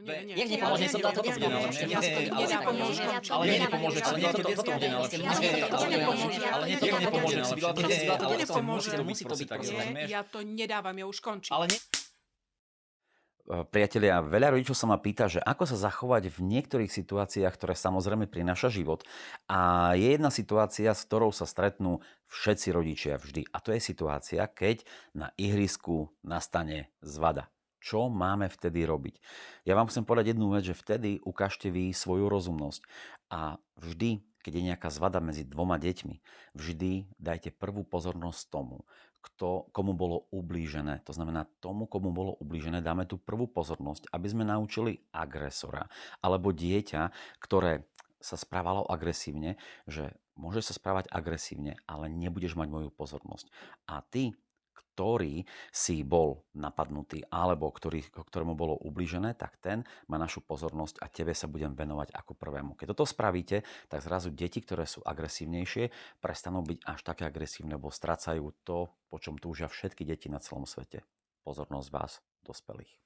nie. Jak nepomôže, som toto bude najlepšie. Ja si to nepomôže. Ale nie nepomôže, ale nie toto bude najlepšie. Ale nie toto nepomôže najlepšie. Musí to byť proste. Ja to nedávam, ja už končím. Ale nie... Priatelia, veľa rodičov sa ma pýta, že ako sa zachovať v niektorých situáciách, ktoré samozrejme prináša život. A je jedna situácia, s ktorou sa stretnú všetci rodičia vždy. A to je situácia, keď na ihrisku nastane zvada. Čo máme vtedy robiť? Ja vám chcem povedať jednu vec, že vtedy ukážte vy svoju rozumnosť. A vždy, keď je nejaká zvada medzi dvoma deťmi, vždy dajte prvú pozornosť tomu, komu bolo ublížené. To znamená, tomu, komu bolo ublížené, dáme tú prvú pozornosť, aby sme naučili agresora alebo dieťa, ktoré sa správalo agresívne, že môže sa správať agresívne, ale nebudeš mať moju pozornosť. A ty, ktorý si bol napadnutý alebo ktorému bolo ublížené, tak ten má našu pozornosť a tebe sa budem venovať ako prvému. Keď toto spravíte, tak zrazu deti, ktoré sú agresívnejšie, prestanú byť až také agresívne, lebo strácajú to, po čom túžia všetky deti na celom svete. Pozornosť vás, dospelých.